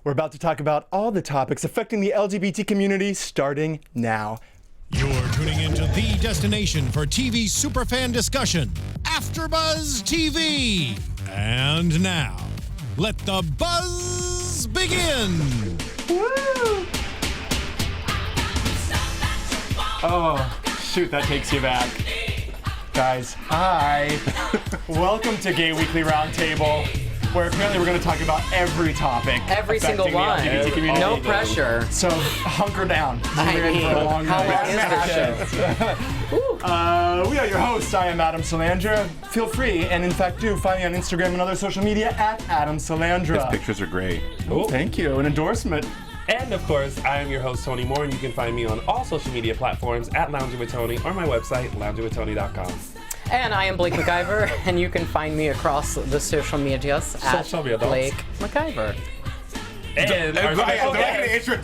We're about to talk about all the topics affecting the LGBT community starting now. You're tuning into the destination for TV superfan discussion, AfterBuzz TV. And now, let the buzz begin. Woo! Oh, shoot, that takes you back. Guys, hi. Welcome to Gay Weekly Roundtable, where apparently we're going to talk about every topic. Every single one. No pressure. So hunker down. I mean, how long is the show? We are your hosts. I am Adam Salandra. Feel free, and in fact do, find me on Instagram and other social media at Adam Salandra. His pictures are great. Oh, thank you. An endorsement. And of course, I am your host, Tony Moore, and you can find me on all social media platforms at Lounging with Tony or my website, loungingwithtony.com. And I am Blake McIver, and you can find me across the social medias at Blake McIver. And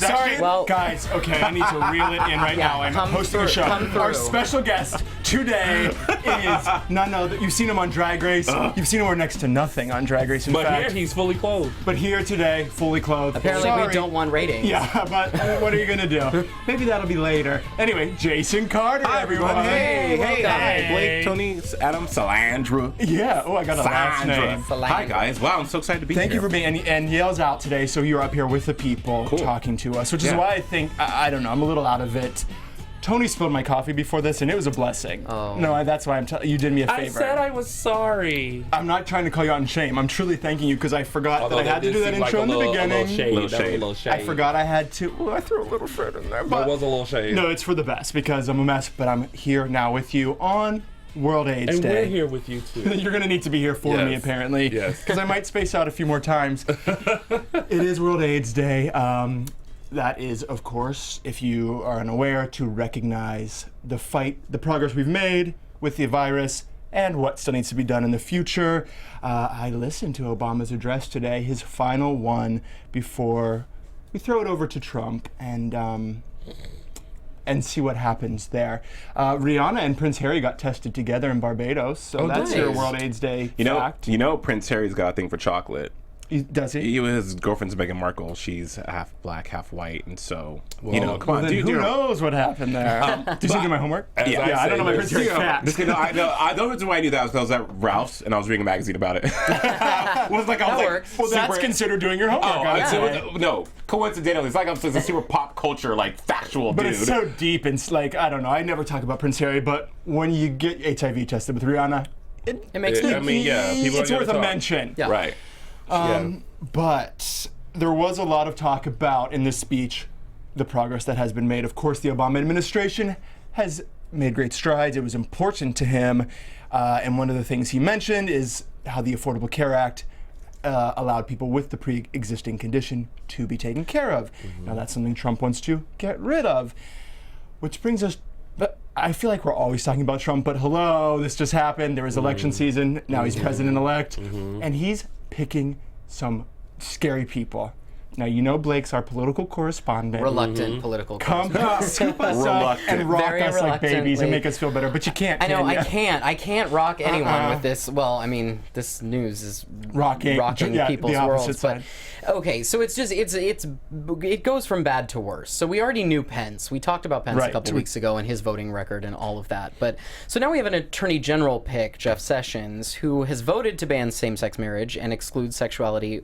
Sorry, Well, guys, okay, I need to reel it in right now. I'm hosting a show. Our special guest today is none other. You've seen him on Drag Race. You've seen him wear next to nothing on Drag Race, in but fact. here he's fully clothed. But here today, fully clothed. apparently Sorry. we don't want ratings. Yeah, but what are you gonna do? Maybe that'll be later. Anyway, Jason Carter, Hi, everyone. Hey, welcome. Hi, Blake, Tony, Adam, Salandra. Yeah. Oh, I got a last name. Hi, guys. Wow, I'm so excited to be Thank here. you for being, and Yael's out today, so you're up here with the people talking to us, which is why I think, I don't know, I'm a little out of it. Tony spilled my coffee before this, and it was a blessing. Oh. No, that's why you did me a favor. I said I was sorry. I'm not trying to call you out in shame. I'm truly thanking you because I forgot that I had to do that intro in the beginning. A little shade. I forgot I had to. Oh, I threw a little shade in there. But There was a little shade. no, it's for the best because I'm a mess, but I'm here now with you on World AIDS and Day. we're here with you too. You're going to need to be here for me, Yes. apparently. Yes. Because I might space out a few more times. It is World AIDS Day. That is, of course, if you are unaware, to recognize the fight, the progress we've made with the virus, and what still needs to be done in the future. I listened to Obama's address today, his final one, before we throw it over to Trump and see what happens there. Rihanna and Prince Harry got tested together in Barbados, so that's your nice. World AIDS Day You know, fact. Prince Harry's got a thing for chocolate. Does he? His girlfriend's Meghan Markle. She's half black, half white, and so come Well, on, then dude. who knows what happened there? Did you do my homework? Yeah, I don't know my Prince Prince Harry facts. The only reason why I knew that was because I was at Ralph's and I was reading a magazine about it. That works. Well, that's super- considered doing your homework. No, coincidentally, it's like I'm just a super pop culture, like factual But dude. it's so deep and like, I don't know. I never talk about Prince Harry, but when you get HIV tested with Rihanna, It makes I sense. mean, yeah, people it's are worth gonna a talk. mention. Yeah. Right. But there was a lot of talk about in this speech the progress that has been made. Of course, the Obama administration has made great strides. It was important to him. And one of the things he mentioned is how the Affordable Care Act allowed people with the pre-existing condition to be taken care of. Now, that's something Trump wants to get rid of. Which brings us, but I feel like we're always talking about Trump, but hello, this just happened. There was election season. Now he's president-elect. And he's picking some scary people. Now, you know Blake's our political correspondent. Reluctant political Come correspondent. scoop us up and rock Very us like babies and reluctantly. make us feel better, but you can't, I know, can ya? I can't rock anyone with this. Well, I mean, this news is Rocking people's the opposite worlds. side. But okay, so it goes from bad to worse. So we already knew Pence. We talked about Pence Right. a couple weeks ago and his voting record and all of that. But so now we have an attorney general pick, Jeff Sessions, who has voted to ban same-sex marriage and exclude sexuality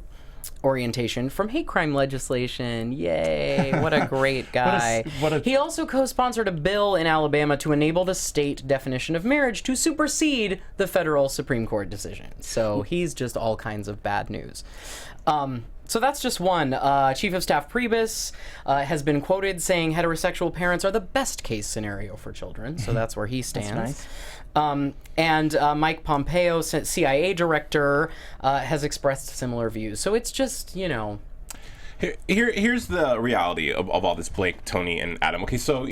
orientation from hate crime legislation. Yay, what a great guy. He also co-sponsored a bill in Alabama to enable the state definition of marriage to supersede the federal Supreme Court decision. So he's just all kinds of bad news. So that's just one. Chief of Staff Priebus has been quoted saying heterosexual parents are the best case scenario for children. So that's where he stands. And Mike Pompeo, CIA director, has expressed similar views. So it's just, you know. Here's the reality of all this, Blake, Tony, and Adam. Okay, so,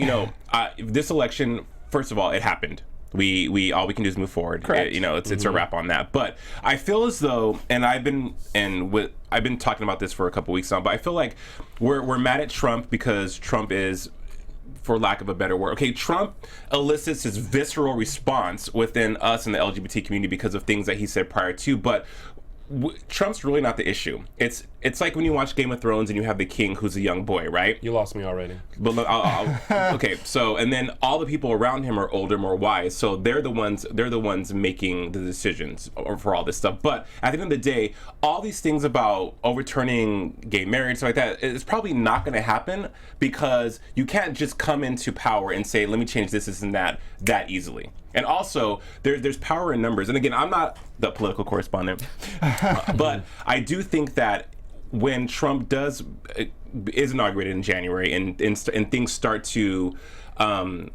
this election, first of all, it happened. We all we can do is move forward. Correct. It's a wrap on that. But I feel as though, and I've been talking about this for a couple weeks now, but I feel like we're mad at Trump because Trump is, for lack of a better word, okay, Trump elicits his visceral response within us and the LGBT community because of things that he said prior to, but Trump's really not the issue. It's like when you watch Game of Thrones and you have the king who's a young boy, right? You lost me already. But look, okay. So and then all the people around him are older, more wise. So they're the ones making the decisions for all this stuff. But at the end of the day, all these things about overturning gay marriage, stuff like that, it's probably not going to happen because you can't just come into power and say, "Let me change this, and that easily." And also, there's power in numbers. And again, I'm not the political correspondent, but I do think that when Trump is inaugurated in January and things start to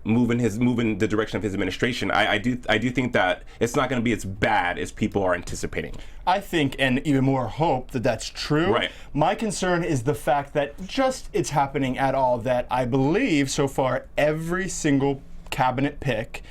move in the direction of his administration, I do think that it's not going to be as bad as people are anticipating. I think, and even more hope, that that's true. Right. My concern is the fact that just it's happening at all, that I believe so far every single cabinet pick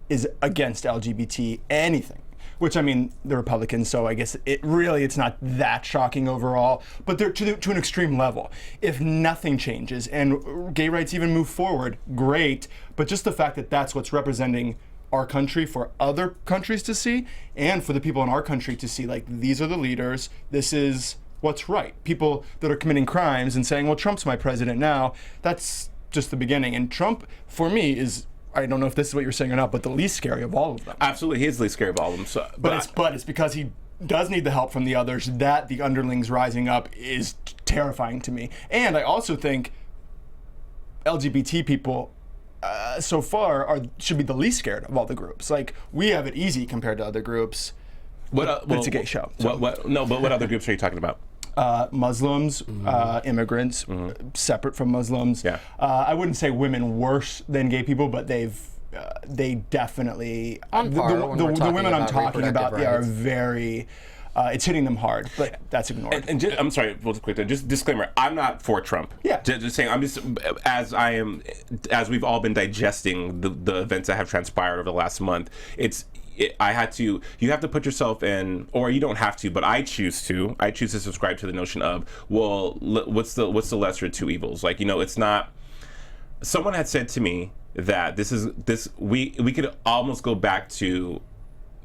is against LGBT anything. Which, I mean, the Republicans, so I guess it's not that shocking overall, but they're to an extreme level. If nothing changes and gay rights even move forward, great, but just the fact that that's what's representing our country for other countries to see, and for the people in our country to see, like, these are the leaders, this is what's right. People that are committing crimes and saying, well, Trump's my president now, that's just the beginning. And Trump, for me, is, I don't know if this is what you're saying or not, but the least scary of all of them. Absolutely, he is the least scary of all of them. So, but it's because he does need the help from the others that the underlings rising up is terrifying to me. And I also think LGBT people so far should be the least scared of all the groups. Like, we have it easy compared to other groups. But it's a gay show. So. But what other groups are you talking about? Muslims, immigrants, separate from Muslims. Yeah. I wouldn't say women worse than gay people, but they definitely On par when the we're talking women I'm about talking about reproductive are rights. very. It's hitting them hard, but that's ignored. And I'm sorry, real quick. Just disclaimer: I'm not for Trump. Yeah. Just saying. I'm just as we've all been digesting the events that have transpired over the last month. You have to put yourself in, or you don't have to, but I choose to subscribe to the notion of, well, what's the lesser of two evils? Like, it's not. Someone had said to me that we could almost go back to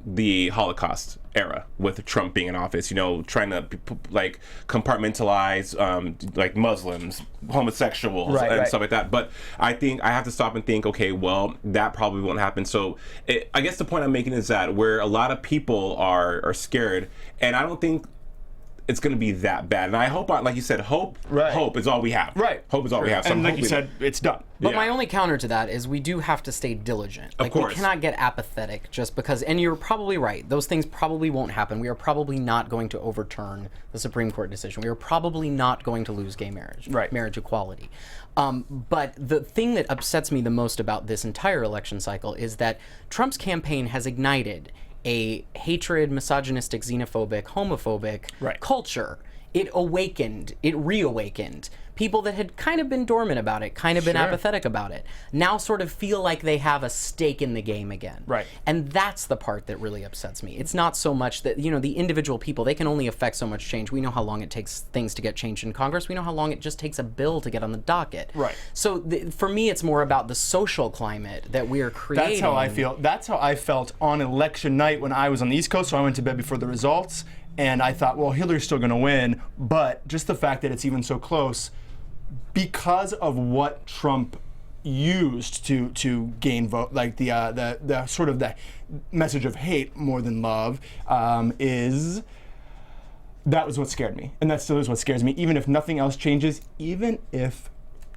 the Holocaust era with Trump being in office, trying to like compartmentalize like Muslims, homosexuals, and stuff like that. But I think I have to stop and think, okay, well, that probably won't happen. So I guess the point I'm making is that where a lot of people are scared, and I don't think it's going to be that bad. And I hope, like you said, hope is all we have. Right. Hope is all we have. So and like you said, it's done. But my only counter to that is we do have to stay diligent. Like, course. we cannot get apathetic just because, and you're probably right, those things probably won't happen. We are probably not going to overturn the Supreme Court decision. We are probably not going to lose gay marriage, marriage equality. But the thing that upsets me the most about this entire election cycle is that Trump's campaign has ignited a hatred, misogynistic, xenophobic, homophobic culture. It reawakened. People that had kind of been dormant about it, kind of been apathetic about it, now sort of feel like they have a stake in the game again. Right. And that's the part that really upsets me. It's not so much that, the individual people, they can only affect so much change. We know how long it takes things to get changed in Congress. We know how long it just takes a bill to get on the docket. Right. So for me, it's more about the social climate that we are creating. That's how I feel. That's how I felt on election night when I was on the East Coast, so I went to bed before the results, and I thought, well, Hillary's still going to win, but just the fact that it's even so close, because of what Trump used to gain vote, like the sort of the message of hate more than love, that was what scared me, and that still is what scares me, even if nothing else changes, even if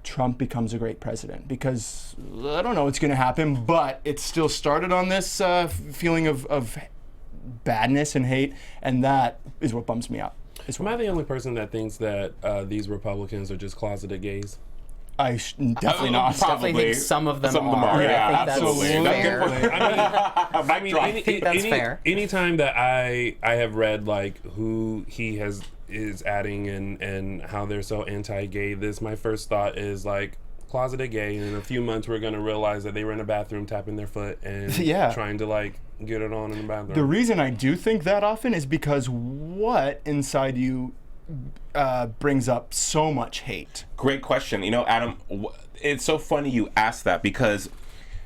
Trump becomes a great president, because I don't know what's going to happen, but it still started on this feeling of badness and hate, and that is what bums me out. Am I the only person that thinks that these Republicans are just closeted gays? Definitely not. Definitely think some of them are. Yeah, I think absolutely. that's fair. I mean, I think that's fair. Anytime that I have read like who he is adding and how they're so anti-gay, my first thought is like closeted gay, and in a few months we're going to realize that they were in a bathroom tapping their foot and trying to like get it on in the bathroom. The reason I do think that often is because what inside you brings up so much hate? Great question. Adam, it's so funny you asked that because,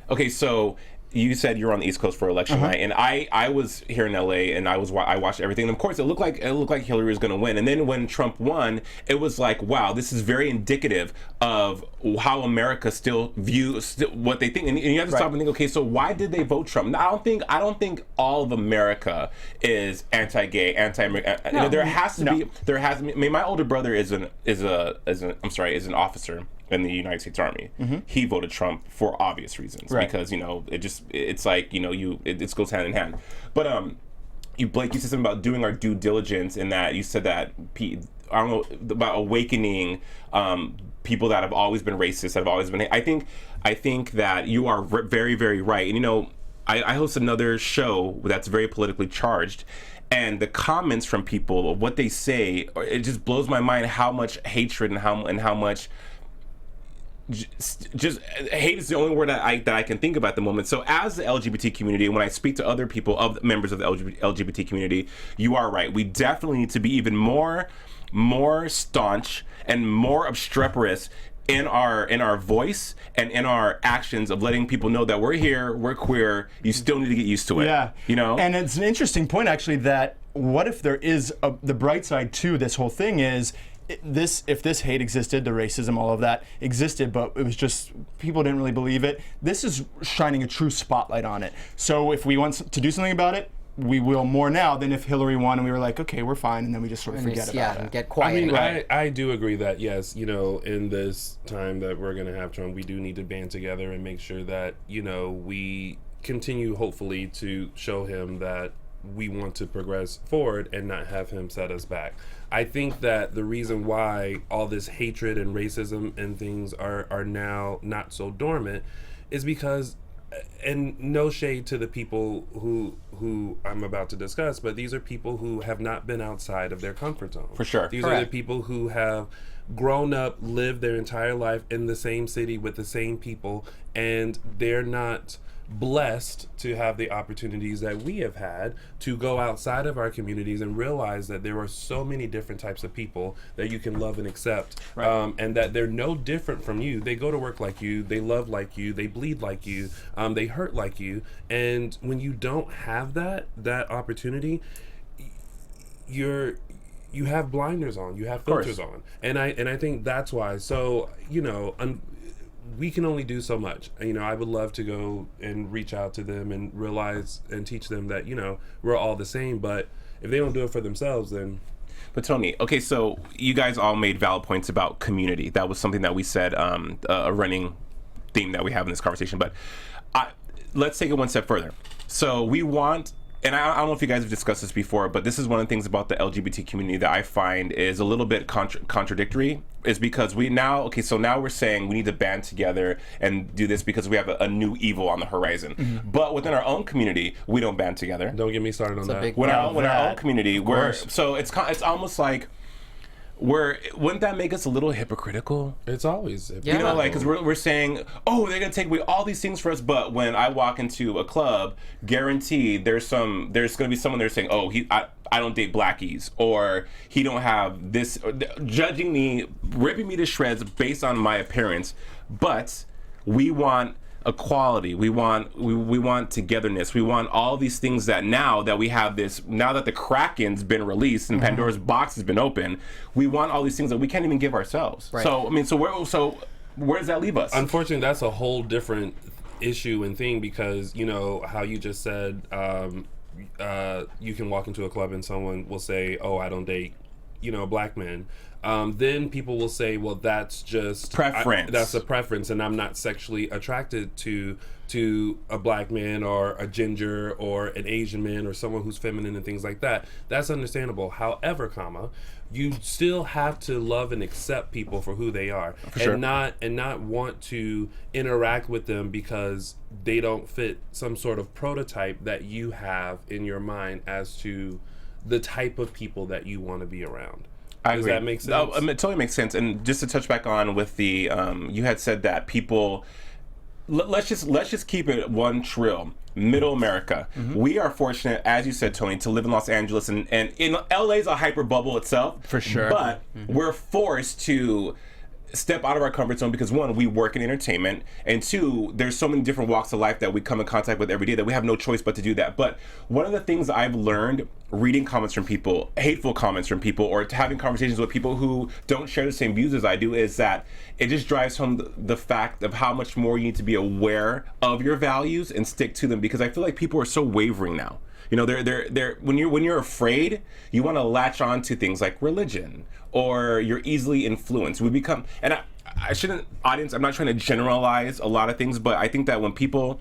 okay, so you said you were on the East Coast for election night, and I was here in LA, and I watched everything. And of course, it looked like Hillary was going to win. And then when Trump won, it was like, wow, this is very indicative of how America still views what they think. And you have to stop and think, okay, so why did they vote Trump? Now, I don't think all of America is anti-gay, anti-American. No. There has to be. I mean, my older brother is an officer in the United States Army. He voted Trump for obvious reasons because it's like it goes hand in hand. But Blake, you said something about doing our due diligence, in that you said that I don't know about awakening people that have always been racist, that have always been. I think that you are very, very right. And I host another show that's very politically charged. And the comments from people, of what they say, it just blows my mind how much hatred and how much just hate is the only word that I can think about at the moment. So as the LGBT community, when I speak to other people, members of the LGBT community, you are right. We definitely need to be even more staunch and more obstreperous in our voice and in our actions of letting people know that we're here, we're queer, you still need to get used to it. Yeah. And it's an interesting point, actually, that what if there is the bright side to this whole thing is if this hate existed, the racism, all of that existed, but it was just people didn't really believe it. This is shining a true spotlight on it. So if we want to do something about it, we will more now than if Hillary won and we were like, okay, we're fine, and then we just sort of forget about it. And get quiet. I mean, I do agree that, yes, in this time that we're going to have Trump, we do need to band together and make sure that, we continue, hopefully, to show him that we want to progress forward and not have him set us back. I think that the reason why all this hatred and racism and things are now not so dormant is because, and no shade to the people who I'm about to discuss, but these are people who have not been outside of their comfort zone. For sure. These are the people who have grown up, lived their entire life in the same city with the same people, and they're not blessed to have the opportunities that we have had to go outside of our communities and realize that there are so many different types of people that you can love and accept, and that they're no different from you. They go to work like you, they love like you, they bleed like you, they hurt like you. And when you don't have that opportunity, you have blinders on, you have filters on, and I think that's why. So we can only do so much. I would love to go and reach out to them and realize and teach them that, we're all the same, but if they don't do it for themselves, then... But Tony, okay, so you guys all made valid points about community. That was something that we said, a running theme that we have in this conversation, but let's take it one step further. So we want... And I don't know if you guys have discussed this before, but this is one of the things about the LGBT community that I find is a little bit contradictory, is because now we're saying we need to band together and do this because we have a new evil on the horizon. Mm-hmm. But within our own community, we don't band together. Don't get me started on that. Within our own community, so it's almost like, wouldn't that make us a little hypocritical? It's always because we're saying, oh, they're gonna take away all these things for us, but when I walk into a club, guaranteed there's gonna be someone there saying, oh, I don't date blackies, or he don't have this, judging me, ripping me to shreds based on my appearance. But we want equality, we want togetherness, we want all these things that now that we have this, now that the Kraken's been released and Pandora's box has been opened, we want all these things that we can't even give ourselves. Right. So I mean, so where does that leave us? Unfortunately, that's a whole different issue and thing, because how you just said, you can walk into a club and someone will say, oh, I don't date black men. Then people will say, well, that's just preference. That's a preference, and I'm not sexually attracted to a black man or a ginger or an Asian man or someone who's feminine and things like that. That's understandable. However, you still have to love and accept people for who they are, and not want to interact with them because they don't fit some sort of prototype that you have in your mind as to the type of people that you want to be around. Does that make sense? It totally makes sense. And just to touch back on with the, you had said that people, let's just keep it one trill. Middle America. Mm-hmm. We are fortunate, as you said, Tony, to live in Los Angeles, and in LA's a hyper bubble itself. For sure. But we're forced to step out of our comfort zone because, one, we work in entertainment, and two, there's so many different walks of life that we come in contact with every day that we have no choice but to do that. But one of the things I've learned reading comments from people, hateful comments from people, or having conversations with people who don't share the same views as I do, is that it just drives home the fact of how much more you need to be aware of your values and stick to them, because I feel like people are so wavering now. You know, they're when you're afraid, you want to latch on to things like religion, or you're easily influenced. We become, and I shouldn't, audience, I'm not trying to generalize a lot of things, but I think that when people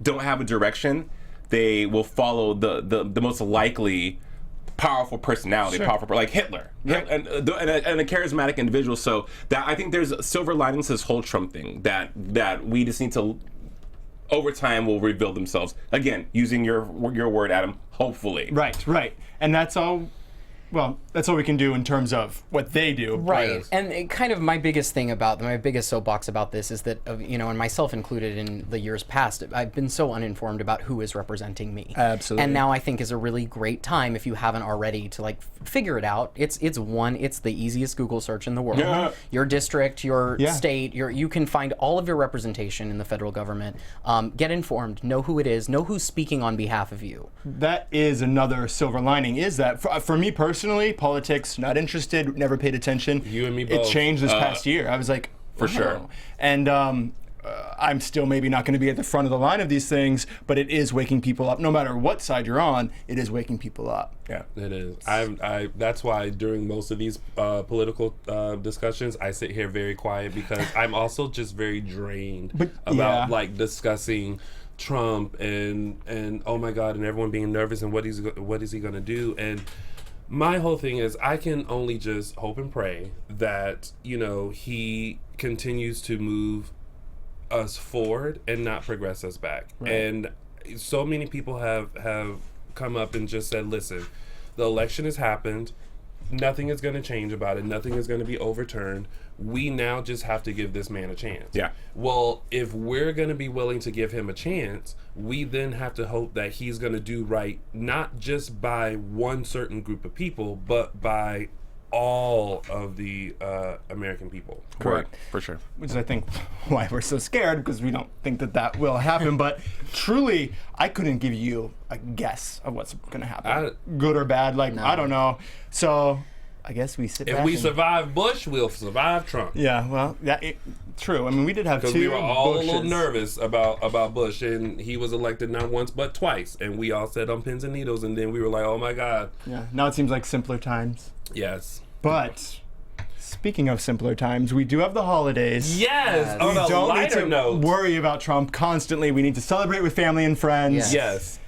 don't have a direction, they will follow the most likely powerful personality, like Hitler, and a charismatic individual. So that, I think there's silver linings to this whole Trump thing that we just need to, over time, will reveal themselves. Again, using your word, Adam, hopefully. Right. And that's all we can do in terms of what they do. Right. And it kind of my biggest soapbox about this is that, and myself included in the years past, I've been so uninformed about who is representing me. Absolutely. And now I think is a really great time, if you haven't already, to figure it out. It's the easiest Google search in the world. Yeah. Your district, your state, you can find all of your representation in the federal government. Get informed, know who it is, know who's speaking on behalf of you. That is another silver lining, is that for me personally, politics, not interested, never paid attention. You and me both. It changed this past year. I was like, for sure. And I'm still maybe not going to be at the front of the line of these things, but it is waking people up. No matter what side you're on, it is waking people up. Yeah, it is. That's why during most of these political discussions, I sit here very quiet, because I'm also just very drained about discussing Trump and oh my God, and everyone being nervous and what is he going to do. And my whole thing is, I can only just hope and pray that, he continues to move us forward and not progress us back. Right. And so many people have come up and just said, listen, the election has happened. Nothing is going to change about it. Nothing is going to be overturned. We now just have to give this man a chance. Yeah. Well, if we're going to be willing to give him a chance, we then have to hope that he's going to do right, not just by one certain group of people, but by all of the American people. Correct. For sure. Which is, I think, why we're so scared, because we don't think that will happen. But truly, I couldn't give you a guess of what's going to happen. Good or bad, no. I don't know. So I guess we sit back. If we survive Bush, we'll survive Trump. Yeah, well, true. I mean, we did have two. Because we were all Bushes. A little nervous about Bush, and he was elected not once but twice, and we all sat on pins and needles, and then we were like, oh my God. Yeah, now it seems like simpler times. Yes. But speaking of simpler times, we do have the holidays. Yes. We don't need to worry about Trump constantly. We need to celebrate with family and friends. Yes.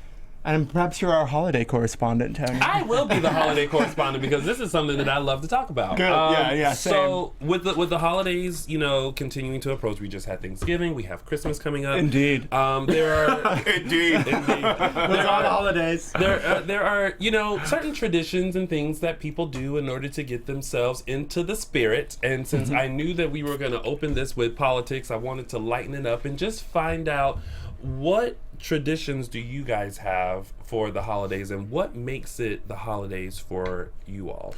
And perhaps you're our holiday correspondent, Tony. I will be the holiday correspondent, because this is something that I love to talk about. Good. Yeah, same. So with the holidays, continuing to approach, we just had Thanksgiving. We have Christmas coming up. Indeed. There are Indeed. There are holidays. There are certain traditions and things that people do in order to get themselves into the spirit. And since I knew that we were going to open this with politics, I wanted to lighten it up and just find out, what traditions do you guys have for the holidays, and what makes it the holidays for you all?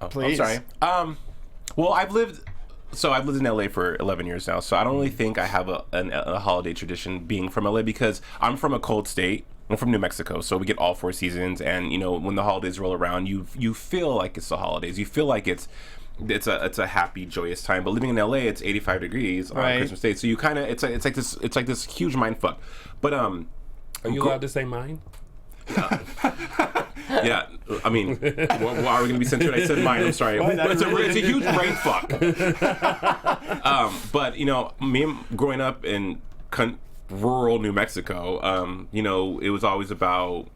Please. I'm sorry. Well, I've lived in LA for 11 years now, so I don't really think I have a holiday tradition being from LA, because I'm from a cold state. I'm from New Mexico, so we get all 4 seasons, and when the holidays roll around, you feel like it's the holidays. You feel like it's a happy, joyous time. But living in LA, it's 85 degrees on Christmas Day, so you kind of it's like this huge mind fuck. But are you allowed to say mine? Yeah, I mean, why are we gonna be censored? I said mine. I'm sorry. It's a huge brain fuck. But me growing up in rural New Mexico, it was always about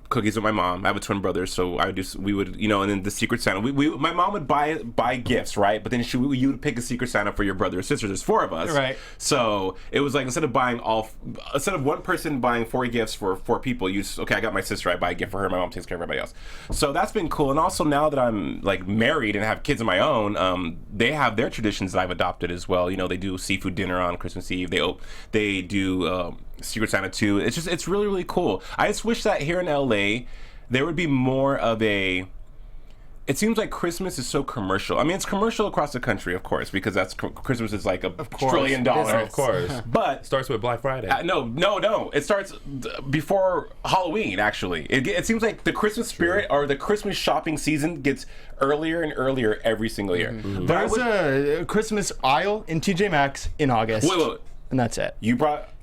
cookies with my mom. I have a twin brother, so we would, and then the Secret Santa. My mom would buy gifts, right? But then you would pick a Secret Santa for your brother or sister. There's 4 of us, right? So it was like, instead of one person buying 4 gifts for 4 people, I got my sister, I buy a gift for her. My mom takes care of everybody else. So that's been cool. And also, now that I'm married and have kids of my own, they have their traditions that I've adopted as well. They do seafood dinner on Christmas Eve. They do Secret Santa too. It's really, really cool. I just wish that here in LA there would be more of a it seems like Christmas is so commercial. I mean, it's commercial across the country, of course, because Christmas is like $1 trillion. Of course. But Starts with Black Friday. no. It starts before Halloween, actually. It seems like the Christmas spirit or the Christmas shopping season gets earlier and earlier every single year. Mm-hmm. There's a Christmas aisle in TJ Maxx in August. Wait. And that's it.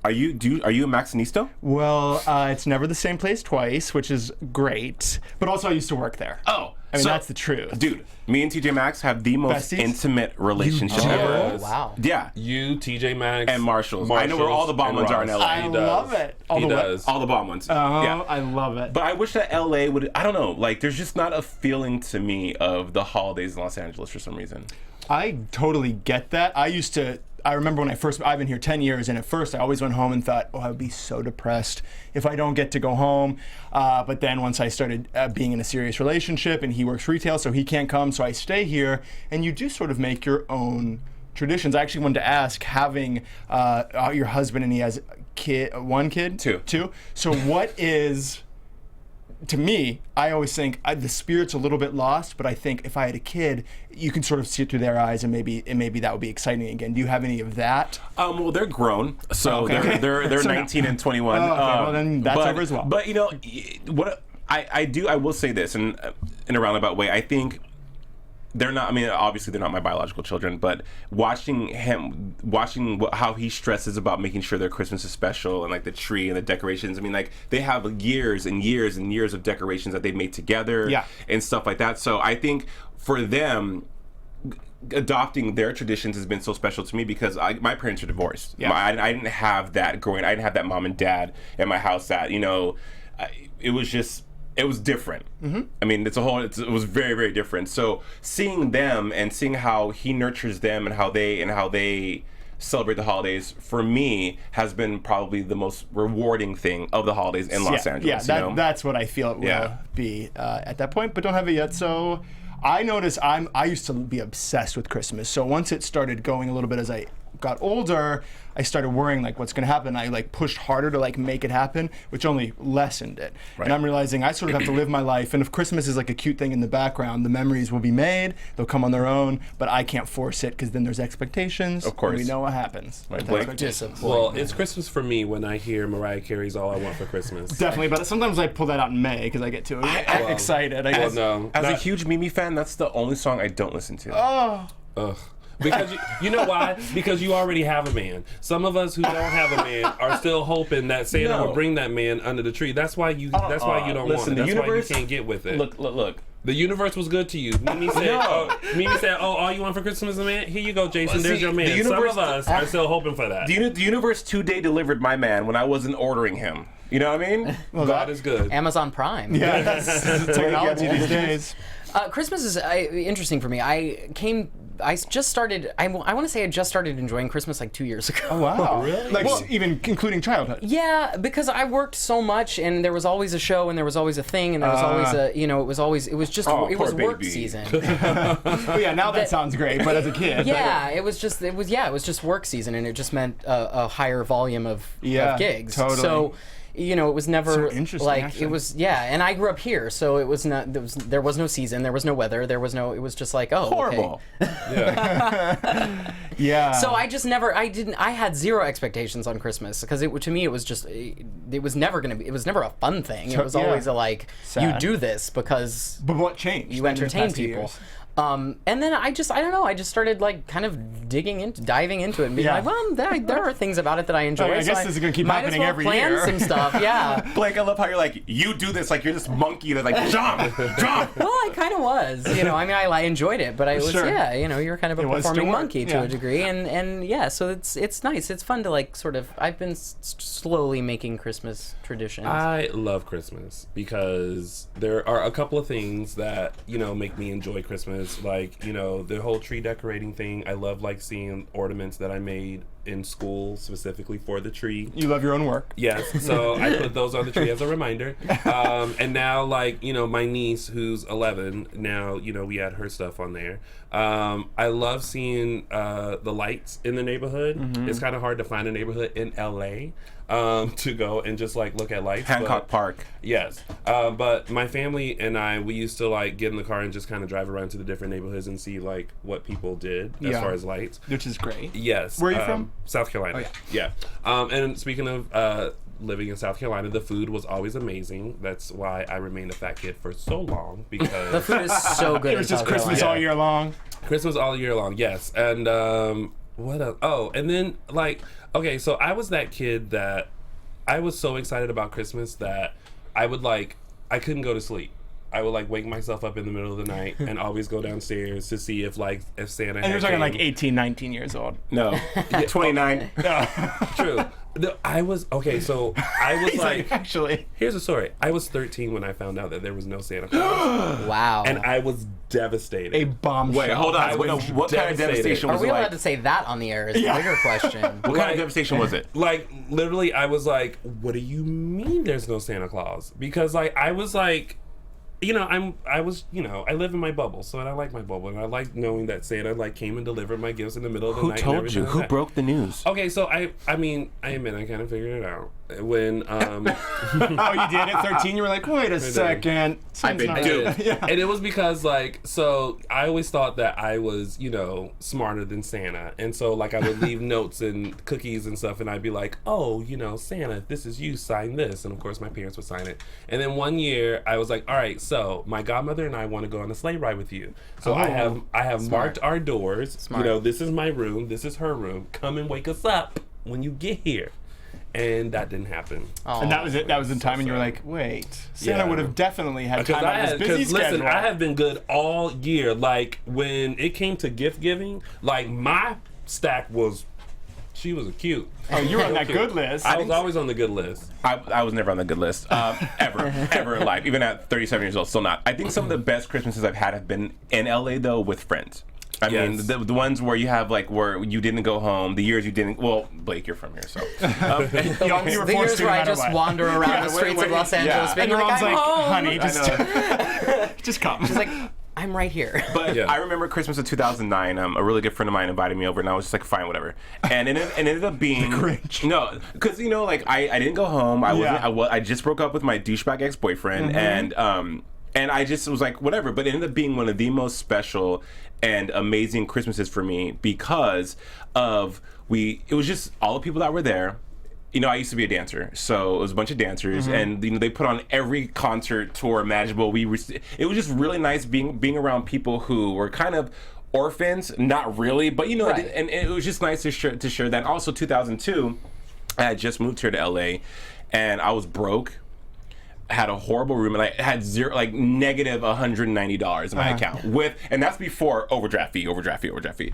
Are you a Maxinisto? Well, it's never the same place twice, which is great. But also, I used to work there. Oh, I mean, that's the truth. Dude, me and TJ Maxx have the most Besties? intimate relationship do? ever. Yes. Wow. Yeah. You, TJ Maxx, And Marshalls. I know where all the bomb and ones are in Ross. LA. I He love does. it. All He the way- does. All the bomb ones. Yeah. I love it. But I wish that LA would, I don't know, like there's just not a feeling to me of the holidays in Los Angeles for some reason. I totally get that. I remember when I've been here 10 years, and at first I always went home and thought, I would be so depressed if I don't get to go home. But then once I started being in a serious relationship, and he works retail, so he can't come, so I stay here, and you do sort of make your own traditions. I actually wanted to ask, having your husband, and he has one kid? Two. So what is... To me, I always think the spirit's a little bit lost, but I think if I had a kid, you can sort of see it through their eyes, and maybe that would be exciting again. Do you have any of that? Well, they're grown, so Okay. they're So 19 and 21. Oh, okay, well, then that's over as well. But you know what I will say this in a roundabout way. I think they're not. I mean, obviously they're not my biological children, but watching how he stresses about making sure their Christmas is special and like the tree and the decorations. I mean, like they have years and years and years of decorations that they've made together, and stuff like that. So I think for them, adopting their traditions has been so special to me because my parents are divorced. Yeah. I didn't have that growing. I didn't have that mom and dad in my house. That it was different. Mm-hmm. I mean, it was very, very different. So seeing them and seeing how he nurtures them and how they celebrate the holidays, for me, has been probably the most rewarding thing of the holidays in Los Angeles. Yeah, that's what I feel it will be at that point, but don't have it yet. So I noticed I used to be obsessed with Christmas. So once it started going a little bit as I got older, I started worrying like what's going to happen. I like pushed harder to like make it happen, which only lessened it. Right. And I'm realizing I sort of have to live my life. And if Christmas is like a cute thing in the background, the memories will be made. They'll come on their own, but I can't force it because then there's expectations. Of course. And we know what happens. Well, it's Christmas for me when I hear Mariah Carey's "All I Want for Christmas." Definitely, but sometimes I pull that out in May because I get too excited. I guess. As a huge Mimi fan, that's the only song I don't listen to. Oh. Ugh. Because you know why? Because you already have a man. Some of us who don't have a man are still hoping that Santa will bring that man under the tree. That's why you. That's why you don't want it. That's why you can't get with it. Look. The universe was good to you. Mimi said, all you want for Christmas is a man? Here you go, Jason. There's your man. Some of us are still hoping for that. The universe 2-day delivered my man when I wasn't ordering him. You know what I mean? Well, God is good. Amazon Prime. Yeah, that's technology these days. Christmas is interesting for me. I just started enjoying Christmas like 2 years ago. Oh, wow. Really? Like, even including childhood? Yeah, because I worked so much, and there was always a show, and there was always a thing, and there was always it was work season. Well, yeah, now that sounds great, but as a kid. Yeah, it was just work season, and it just meant a higher volume of gigs. Totally. So, it was never so interesting, like actually. it was. Yeah, and I grew up here, so it was not. There was no season. There was no weather. It was just like horrible. Okay. Yeah. So I just never. I had zero expectations on Christmas because to me it was just. It was never gonna be. It was never a fun thing. It was always a like. Sad. You do this because. But what changed? You entertain people. And then I don't know. I just started like kind of diving into it and being like, well, there are things about it that I enjoy. I guess this is gonna keep happening every year. year. Some stuff, yeah. Blake, I love how you're like, you do this like you're this monkey that's like jump. Well, I kind of was, I mean, I enjoyed it, but I was, you're kind of a performing monkey to a degree, and so it's nice. It's fun to like sort of. I've been slowly making Christmas traditions. I love Christmas because there are a couple of things that make me enjoy Christmas. Like, the whole tree decorating thing. I love like seeing ornaments that I made in school specifically for the tree. You love your own work. Yes, so I put those on the tree as a reminder. And now, like, you know, my niece, who's 11, now, you know, we had her stuff on there. I love seeing the lights in the neighborhood. Mm-hmm. It's kind of hard to find a neighborhood in LA to go and just, like, look at lights. Hancock Park. Yes. But my family and I, we used to, like, get in the car and just kind of drive around to the different neighborhoods and see, like, what people did as Yeah. far as lights. Which is great. Yes. Where are you from? South Carolina. Oh, yeah. Yeah. And speaking of living in South Carolina, the food was always amazing. That's why I remained a fat kid for so long, The because food is so good. It was just in South Christmas Carolina. all year long. Christmas all year long, yes. And what else? Oh, and then, like, okay, so I was that kid that I was so excited about Christmas that I would, like, I couldn't go to sleep. I would, like, wake myself up in the middle of the night and always go downstairs to see if Santa And you're talking like 18, 19 years old. No. 29. True. I was, okay, so I was like, Actually. here's a story. I was 13 when I found out that there was no Santa Claus. Wow. And I was devastated. A bombshell. Wait, hold I on. was What kind of devastated. devastation Are was we it allowed like? to say that on the air? Is the bigger question. What kind of devastation was it? Like, literally, I was like, what do you mean there's no Santa Claus? Because, like, I was like, you know, I live in my bubble, so I like my bubble, and I like knowing that Santa, like, came and delivered my gifts in the middle of the Who night. told and you? everything Who like that. broke the news? Okay, so I mean, I admit I kind of figured it out when Oh, you did at 13? You were like, wait a second. I've been Something's duped. not right. Yeah. And it was because, like, so I always thought that I was, you know, smarter than Santa. And so, like, I would leave notes and cookies and stuff, and I'd be like, oh, you know, Santa, this is you, sign this. And of course, my parents would sign it. And then one year, I was like, all right, so my godmother and I want to go on a sleigh ride with you. So I have marked our doors. Smart. You know, this is my room, this is her room. Come and wake us up when you get here. And that didn't happen. And that was it. That was the time, and you were like, wait. Santa Yeah. would have definitely had Because time on his busy schedule. listen, I have been good all year. Like, when it came to gift giving, like, my stack was, she was cute. Oh, you were on that good list. I was always on the good list. I was never on the good list, ever in life. Even at 37 years old, still not. I think some of the best Christmases I've had have been in LA, though, with friends. I mean, Yes. the ones where you have, like, where you didn't go home, the years you didn't, well, Blake, you're from here, so. You were The forced years to where no I matter just what. wander around Yeah, the streets of Los yeah. Angeles being And your like, mom's I'm like, home. honey, just come. She's like, I'm right here. But Yeah. I remember Christmas of 2009. A really good friend of mine invited me over, and I was just like, fine, whatever. And it ended up being Grinch. No, because you know, like I didn't go home. I just broke up with my douchebag ex-boyfriend, and I just was like, whatever. But it ended up being one of the most special and amazing Christmases for me because of it was just all the people that were there. You know, I used to be a dancer, so it was a bunch of dancers, and you know they put on every concert tour imaginable. It was just really nice being around people who were kind of orphans, not really, but you know, Right. and it was just nice to share that. Also, 2002, I had just moved here to LA, and I was broke. Had a horrible room, and I had negative $190 in my account and that's before overdraft fee.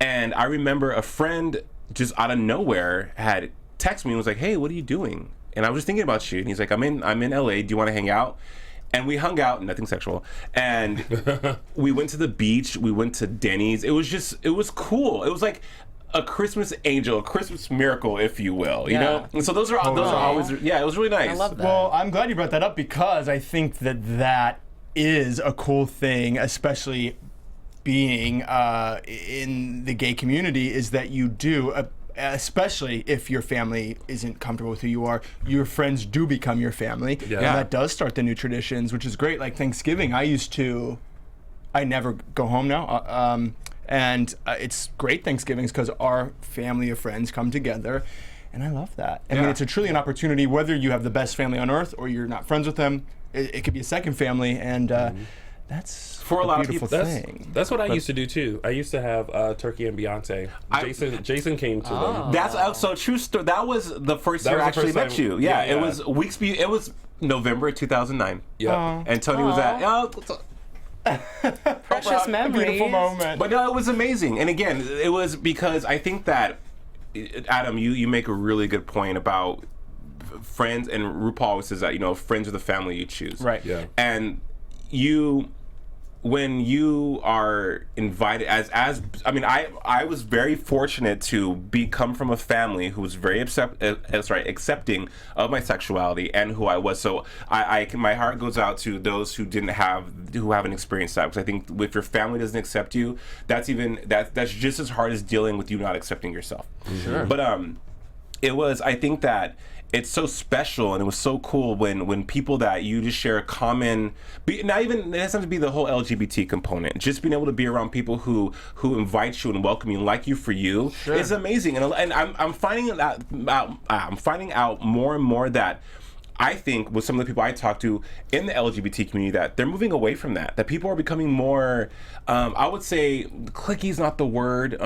And I remember a friend just out of nowhere had texted me and was like, "Hey, what are you doing?" And I was just thinking about you. And he's like, "I'm in LA. Do you want to hang out?" And we hung out, nothing sexual. And we went to the beach. We went to Denny's. It was cool. It was like a Christmas angel, a Christmas miracle, if you will. You know. And so those are always it was really nice. I love that. Well, I'm glad you brought that up because I think that is a cool thing, especially being in the gay community, is that you do, especially if your family isn't comfortable with who you are, your friends do become your family. Yeah. And that does start the new traditions, which is great. Like Thanksgiving, I never go home now. And it's great Thanksgivings because our family of friends come together, and I love that. I mean, it's truly an opportunity, whether you have the best family on earth or you're not friends with them, it could be a second family, and that's For a lot of beautiful people, thing. That's what I used to do too. I used to have Turkey and Beyonce. Jason came to them. That's also a true story. That was the first year I was the actually first met time- you. Yeah, yeah. it was it was November 2009. Yeah. And Tony was at Precious A memories. beautiful moment. but no, it was amazing. And again, it was because I think that Adam, you make a really good point about friends, and RuPaul always says that, you know, friends are the family you choose. Right. Yeah. And you when you are invited as I mean, I was very fortunate to come from a family who was very accepting of my sexuality and who I was. So my heart goes out to those who haven't experienced that, because I think if your family doesn't accept you, that's just as hard as dealing with you not accepting yourself. Sure. But I think that it's so special, and it was so cool when people that you just share a common, not even, it doesn't have to be the whole LGBT component, just being able to be around people who invite you and welcome you and like you for you is amazing. And I'm finding out more and more that I think with some of the people I talk to in the LGBT community that they're moving away from that people are becoming more, I would say cliquey is not the word,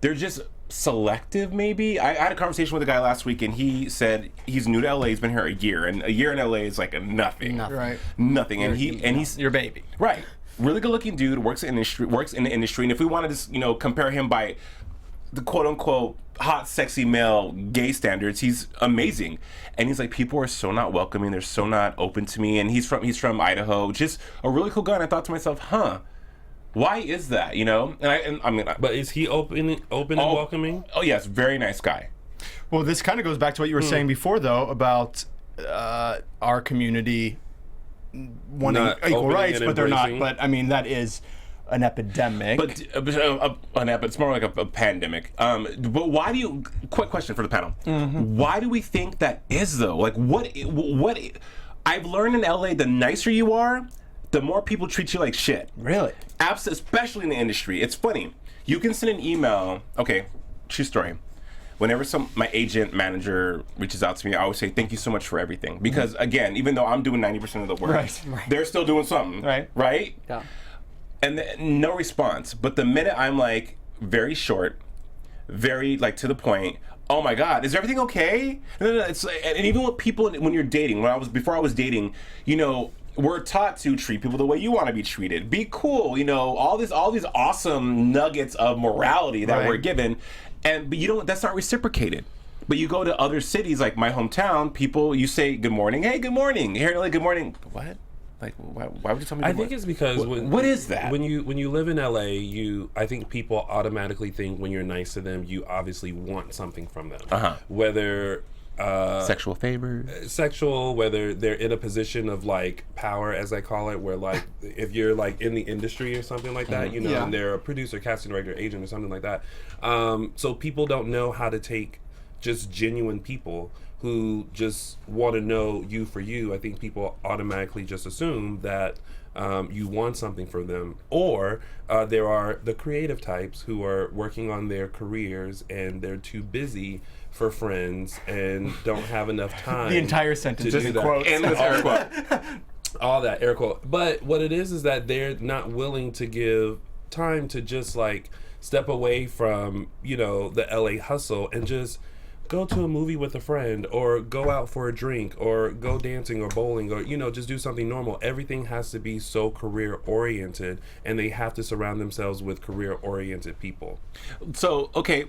they're just selective, maybe. I had a conversation with a guy last week, and he said he's new to LA. He's been here a year, and a year in LA is like nothing. Right. Nothing. And he's your baby. Right. Really good looking dude, works in the industry. And if we wanted to, compare him by the quote unquote hot, sexy male gay standards, he's amazing. And he's like, people are so not welcoming, they're so not open to me. And he's from Idaho. Just a really cool guy. And I thought to myself, why is that? And I mean, but is he open and welcoming? Oh yes, very nice guy. Well, this kind of goes back to what you were saying before, though, about our community wanting Not equal opening rights, and but they're not. embracing. But I mean, that is an epidemic. But it's more like a pandemic. But why do you? Quick question for the panel. Mm-hmm. Why do we think that is though? Like what? I've learned in LA, the nicer you are, the more people treat you like shit. Really? Especially in the industry. It's funny. You can send an email. Okay, true story. Whenever my agent manager reaches out to me, I always say thank you so much for everything. Because again, even though I'm doing 90% of the work, right. they're still doing something. Right? Yeah. And no response. But the minute I'm like very short, very like to the point, oh my God, is everything okay? It's and even with people when you're dating, before I was dating, we're taught to treat people the way you want to be treated. Be cool, all these awesome nuggets of morality that we're given, but that's not reciprocated. But you go to other cities like my hometown, people, you say good morning, hey, good morning. Here in LA, good morning. What? Like, why would you tell me? I think it's because what is that? When you live in LA, I think people automatically think when you're nice to them, you obviously want something from them. Whether sexual favors, whether they're in a position of like power, as I call it, where like if you're like in the industry or something like that, and they're a producer, casting director, agent, or something like that. So people don't know how to take just genuine people who just want to know you for you. I think people automatically just assume that you want something from them. Or there are the creative types who are working on their careers and they're too busy for friends and don't have enough time. The entire sentence to is do a that. quote. endless air quote. All that air quote. But what it is that they're not willing to give time to just like step away from, the LA hustle and just go to a movie with a friend, or go out for a drink, or go dancing or bowling, or just do something normal. Everything has to be so career oriented, and they have to surround themselves with career oriented people. So okay,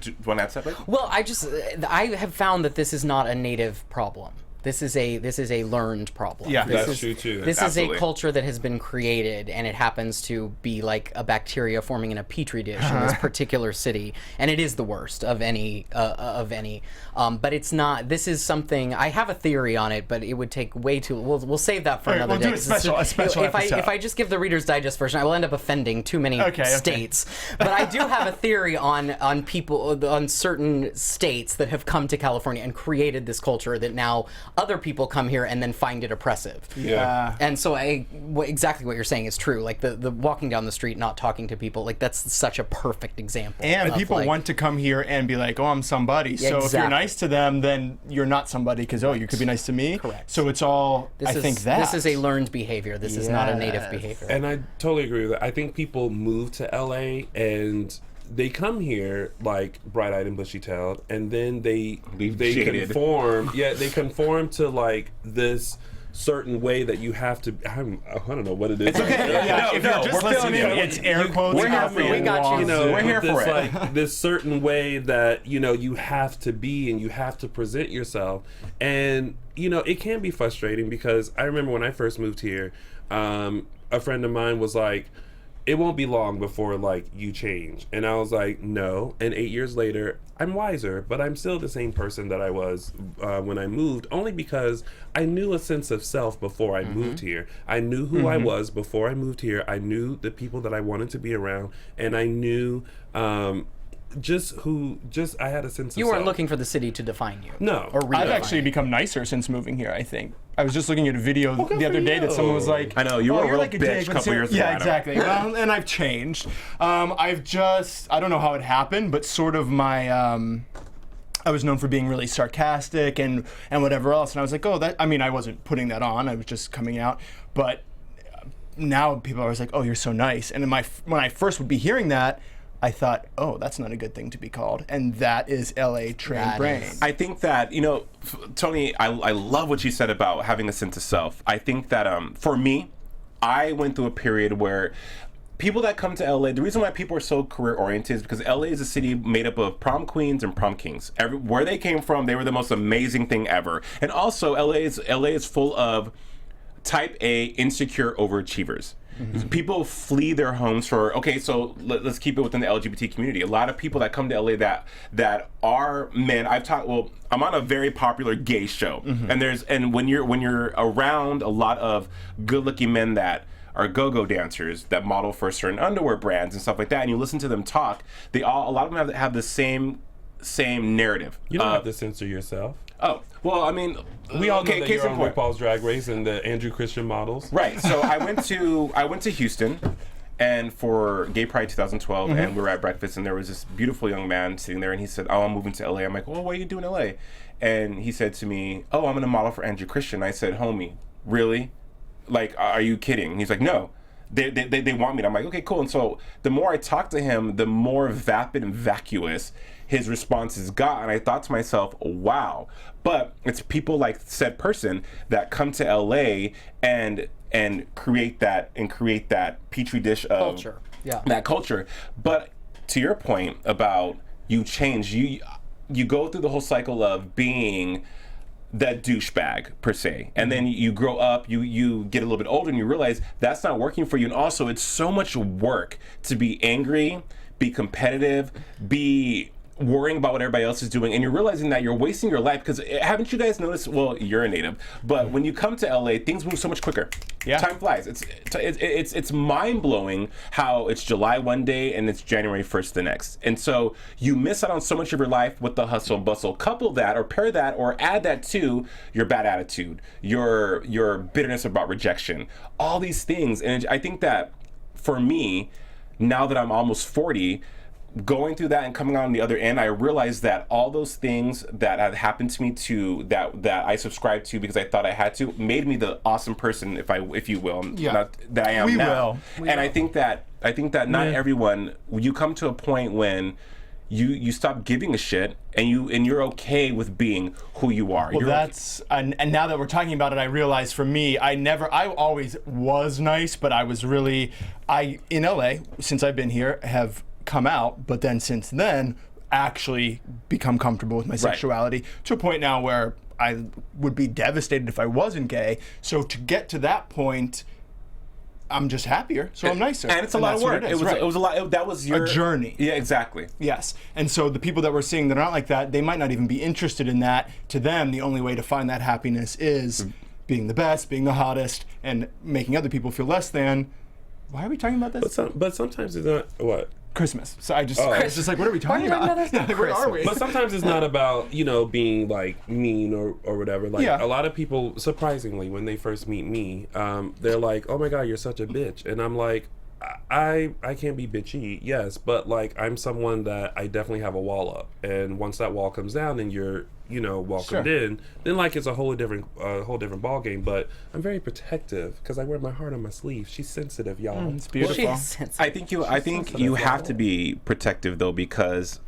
do you want to add something? Well, I have found that this is not a native problem. This is a learned problem. Yeah, that's true too. This Absolutely. is a culture that has been created, and it happens to be like a bacteria forming in a petri dish in this particular city, and it is the worst of any. But it's not. This is something. I have a theory on it, but it would take way too. We'll save that for another day. We'll do a special episode. If I just give the Reader's Digest version, I will end up offending too many states. But I do have a theory on people, on certain states that have come to California and created this culture that now other people come here and then find it oppressive. Yeah. And so exactly what you're saying is true. Like the walking down the street, not talking to people, like that's such a perfect example. And of, people like, want to come here and be like, oh, I'm somebody. So if you're Exactly. nice to them, then you're not somebody because, oh, you could be nice to me. Correct. So it's all, This is a learned behavior. This is not a native Yes. behavior. And I totally agree with that. I think people move to LA and they come here like bright-eyed and bushy-tailed, and then they jaded. conform. Yeah, they conform to like this certain way that you have to. I don't know what it is. It's okay. Yeah, if you're just we're feeling listening, you. it's air quotes. We're here for you. We got you. We're here with for this, it. like this certain way that you have to be and you have to present yourself, and it can be frustrating because I remember when I first moved here. a friend of mine was like, it won't be long before like you change. And I was like, no. And 8 years later, I'm wiser, but I'm still the same person that I was when I moved, only because I knew a sense of self before I moved here. I knew who I was before I moved here. I knew the people that I wanted to be around, and I knew I had a sense of You weren't self. looking for the city to define you. No. Or I've redefine actually it. become nicer since moving here, I think. I was just looking at a video good the other for day that someone was you. like, I know, you were a you're real like a bitch dick, a but couple years ago, yeah, Adam. exactly. Well, and I've changed. I don't know how it happened, but sort of my, I was known for being really sarcastic and whatever else. And I was like, I wasn't putting that on. I was just coming out. But now people are always like, oh, you're so nice. And when I first would be hearing that, I thought, oh, that's not a good thing to be called. And that is LA trained That brain. is. I think that, Tony, I love what you said about having a sense of self. I think that for me, I went through a period where people that come to LA, the reason why people are so career oriented is because LA is a city made up of prom queens and prom kings. Where they came from, they were the most amazing thing ever. And also, LA is full of type A insecure overachievers. People flee their homes for, okay, so let's keep it within the LGBT community. A lot of people that come to LA that are men. I'm on a very popular gay show, and when you're around a lot of good-looking men that are go-go dancers that model for certain underwear brands and stuff like that, and you listen to them talk, a lot of them have the same narrative. You don't have to censor yourself. Oh, well, I mean, We all know that case you're in on point. RuPaul's Drag Race and the Andrew Christian models. Right. So I went to Houston, and for Gay Pride 2012, and we were at breakfast, and there was this beautiful young man sitting there, and he said, "Oh, I'm moving to LA." I'm like, "Well, what are you doing in LA?" And he said to me, "Oh, I'm gonna model for Andrew Christian." I said, "Homie, really? Like, are you kidding?" And he's like, "No. They want me." And I'm like, "Okay, cool." And so the more I talked to him, the more vapid and vacuous his responses got, and I thought to myself, wow. But it's people like said person that come to LA and create that petri dish of Culture. Yeah. that culture. But to your point about you change, you go through the whole cycle of being that douchebag per se, and then you grow up, you get a little bit older, and you realize that's not working for you. And also, it's so much work to be angry, be competitive, be worrying about what everybody else is doing, and you're realizing that you're wasting your life. Because haven't you guys noticed? Well, you're a native, but when you come to LA, things move so much quicker. Yeah. Time flies. It's mind blowing how it's July one day and it's January 1st the next, and so you miss out on so much of your life with the hustle and bustle. Couple that, or pair that, or add that to your bad attitude, your bitterness about rejection, all these things. And I think that for me, now that I'm almost 40. Going through that and coming out on the other end, I realized that all those things that had happened to me that I subscribed to because I thought I had to, made me the awesome person, if you will, that I am We now. will. I think that not everyone. You come to a point when you stop giving a shit and you're okay with being who you are. Well, You're that's and now that we're talking about it, I realize for me, I always was nice, but I was really in LA since I've been here have come out, but then since then actually become comfortable with my sexuality to a point now where I would be devastated if I wasn't gay. So to get to that point, I'm just happier, so I'm nicer. And it's a lot of work. It was a lot. That was your journey. Yeah, exactly. Yes. And so the people that we're seeing that are not like that, they might not even be interested in that. To them, the only way to find that happiness is being the best, being the hottest, and making other people feel less than. Why are we talking about this? But sometimes it's not what. Christmas. So I was just like, what are we talking Why are you about? talking about Where are we? But sometimes it's not about, being like mean or whatever. Like Yeah. a lot of people, surprisingly, when they first meet me, they're like, "Oh my God, you're such a bitch," and I'm like, I can't be bitchy, yes, but like I'm someone that I definitely have a wall up, and once that wall comes down and you're welcomed in, then like it's a whole different ball game. But I'm very protective because I wear my heart on my sleeve. She's sensitive, y'all. It's beautiful. I think you have to be protective though, because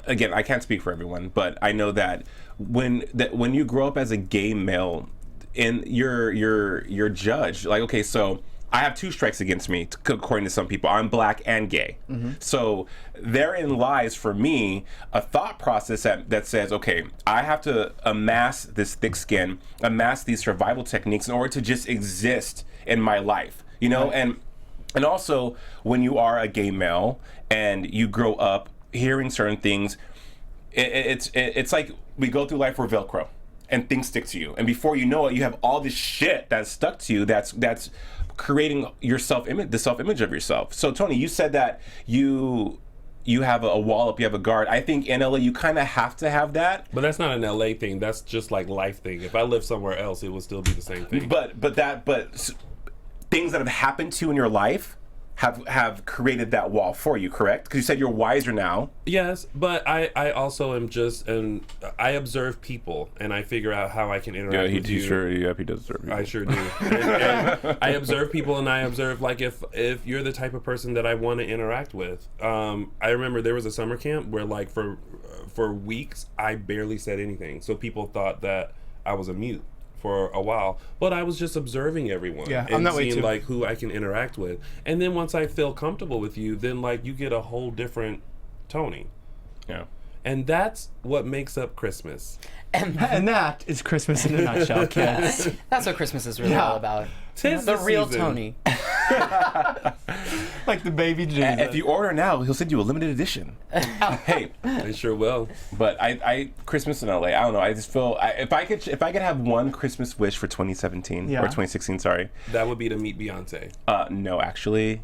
again, I can't speak for everyone, but I know that when you grow up as a gay male, and you're judged. Like, okay, so I have 2 strikes against me, according to some people. I'm black and gay. So therein lies, for me, a thought process that says, okay, I have to amass this thick skin, amass these survival techniques in order to just exist in my life, you know? And also, when you are a gay male and you grow up hearing certain things, it's like we go through life, we're Velcro, and things stick to you. And before you know it, you have all this shit that's stuck to you that's creating your the self-image of yourself. So Tony, you said that you have a wall up, you have a guard. I think in LA you kind of have to have that. But that's not an LA thing. That's just like life thing. If I lived somewhere else, it would still be the same thing. But things that have happened to you in your life have created that wall for you, correct? Because you said you're wiser now. Yes, but I also am just, and I observe people, and I figure out how I can interact with you. He does observe people. I sure do. and I observe people, and I observe, like, if you're the type of person that I want to interact with. I remember there was a summer camp where, like, for weeks, I barely said anything. So people thought that I was a mute for a while, but I was just observing everyone and seeing like who I can interact with. And then once I feel comfortable with you, then like you get a whole different Tony. Yeah. And that's what makes up Christmas. And that is Christmas in a nutshell, kids. That's what Christmas is really all about. Tis The the real season. Tony. Like the baby Jesus. If you order now, he'll send you a limited edition. Hey, They sure will. but I Christmas in LA, I don't know. I just feel if I could have one Christmas wish for 2017 Yeah. or 2016, sorry. That would be to meet Beyonce. No, actually.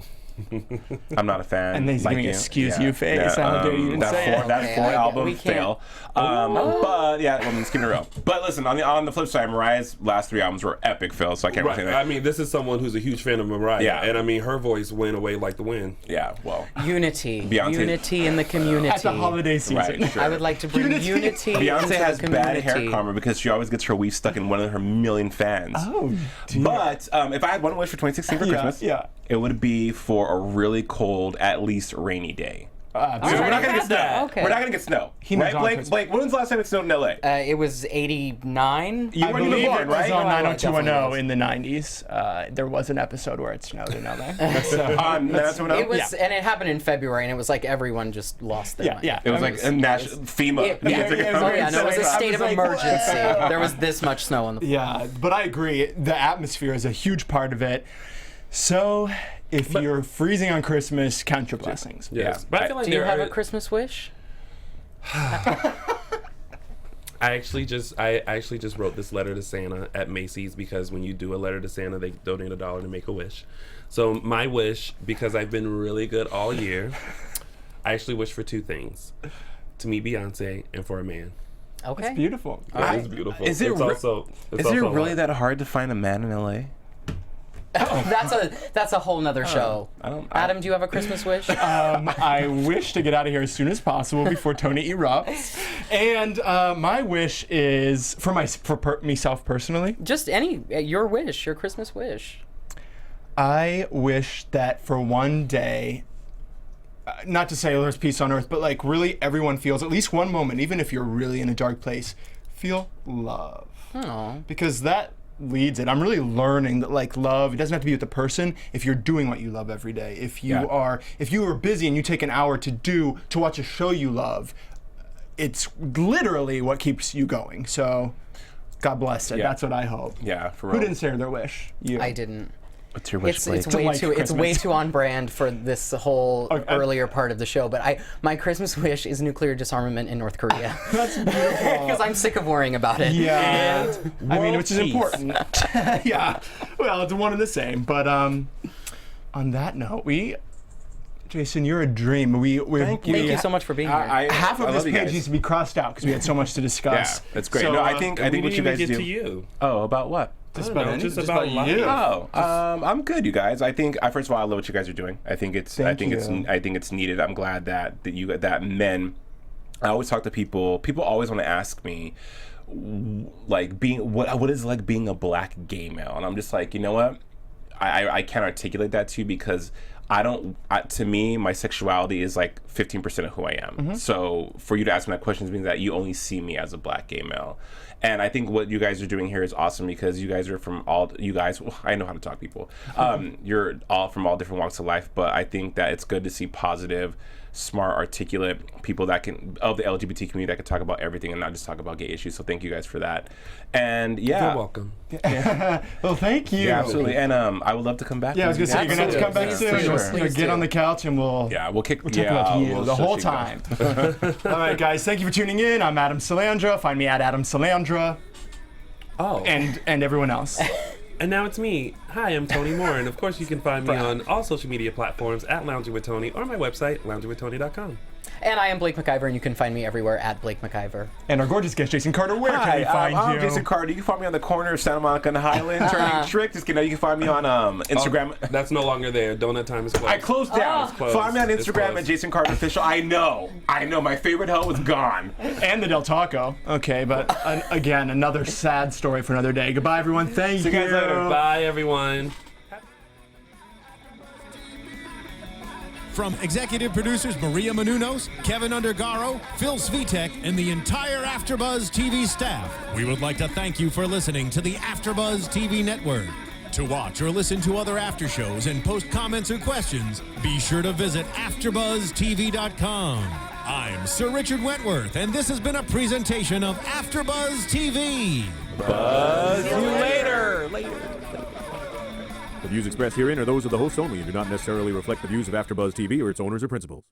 I'm not a fan. And then he's giving you. excuse you face. How dare you even that say four, it. that Okay, four we album can't- fail. But yeah, well, let's keep it real. But listen, on the flip side, Mariah's last 3 albums were epic fails, so I can't really say Right. that. I mean, this is someone who's a huge fan of Mariah. Yeah. And I mean, her voice went away like the wind. Yeah, well, Unity. Beyonce- Unity in the community. At the holiday season. right, sure. I would like to bring unity Beyonce into has the bad community. hair karma because she always gets her weave stuck in one of her million fans. Oh, dear. But if I had one wish for 2016 for Christmas, yeah. it would be for a really cold, at least rainy day. We're not I gonna get had snow. that. Okay. We're not gonna get snow. knows Right, on Blake? Christmas. Blake, when was the last time it snowed in LA? It was 89. You I weren't even believe born, it was right? on No, I 90210 was. in the 90s. There was an episode where it snowed in LA. So, That's what It was, and it happened in February, and it was like everyone just lost their mind. yeah. It was like a national FEMA. Yeah, yeah, oh yeah, no, it was a I state was of like, emergency. There was this much snow on the floor. Yeah, but I agree. The atmosphere is a huge part of it. So, if you're freezing on Christmas, count your blessings. Yes. Yeah. But I feel like Do you there have are, a Christmas wish? I actually just wrote this letter to Santa at Macy's because when you do a letter to Santa, they donate $1 to make a wish. So my wish, because I've been really good all year, I actually wish for 2 things: to meet Beyonce and for a man. Okay. It's beautiful. That is beautiful. Is it It's also Is it really that hard to find a man in LA? That's a whole nother show. Adam, do you have a Christmas wish? I wish to get out of here as soon as possible before Tony erupts. And my wish is for myself personally. Just your wish, your Christmas wish. I wish that for one day, not to say there's peace on earth, but like really everyone feels at least one moment, even if you're really in a dark place, feel love. Oh. Because that leads it. I'm really learning that like love, it doesn't have to be with the person. If you're doing what you love every day, if you are busy and you take an hour to watch a show you love, it's literally what keeps you going. So God bless it. Yeah. That's what I hope. Yeah, for Who real. didn't share their wish? You. I didn't. What's your wish, Blake? It's way like too Christmas. on brand for this whole earlier part of the show. But my Christmas wish is nuclear disarmament in North Korea. That's beautiful. Because I'm sick of worrying about it. Yeah, I mean, which is peace. important. Yeah, well, it's one and the same. But on that note, Jason, you're a dream. Thank you so much for being here. Half I of this love you page guys. needs to be crossed out because we had so much to Yeah, discuss. that's great. So, No, I think we what didn't you even guys get do. to you. Oh, about what? just I don't know, about, just just about about life. you. Oh, I'm good, you guys. I think first of all, I love what you guys are doing. I think it's Thank you. I think it's needed. I'm glad that men. I always talk to people. People always want to ask me, like, what is it like being a black gay male, and I'm just like, you know what, I can't articulate that to you because I don't. To me, my sexuality is like 15% of who I am. So for you to ask me that question means that you only see me as a black gay male. And I think what you guys are doing here is awesome because you guys are from all, I know how to talk, people. You're all from all different walks of life, but I think that it's good to see positive, smart, articulate people that can, of the LGBT community, that can talk about everything and not just talk about gay issues. So thank you guys for that. And yeah. You're welcome. Well, thank you. Yeah, absolutely. And I would love to come back. Yeah, I was going to say, you're going to have to come back soon. Sure. We'll get on the couch and we'll talk about you the whole time. All right, guys, thank you for tuning in. I'm Adam Salandra. Find me at Adam Salandra. Oh. And everyone else. And now it's me. Hi, I'm Tony Moore, and of course you can find me on all social media platforms at Lounging with Tony or my website, loungingwithtony.com. And I am Blake McIver, and you can find me everywhere at Blake McIver. And our gorgeous guest, Jason Carter. Where can we find I'm you? Jason Carter. You can find me on the corner of Santa Monica and Highland, turning trick. Just kidding. You can find me on Instagram. Oh, that's no longer there. Donut time is closed. I closed down. It's closed. Find me on It's Instagram closed. at Jason Carter Official. I know. My favorite hoe is gone. And the Del Taco. Okay, but again, another sad story for another day. Goodbye, everyone. Thank you. See you guys later. Bye, everyone. From executive producers Maria Menounos, Kevin Undergaro, Phil Svitek, and the entire AfterBuzz TV staff, we would like to thank you for listening to the AfterBuzz TV network. To watch or listen to other after shows and post comments or questions, be sure to visit AfterBuzzTV.com. I'm Sir Richard Wentworth, and this has been a presentation of AfterBuzz TV. Buzz you later. The views expressed herein are those of the hosts only and do not necessarily reflect the views of AfterBuzz TV or its owners or principals.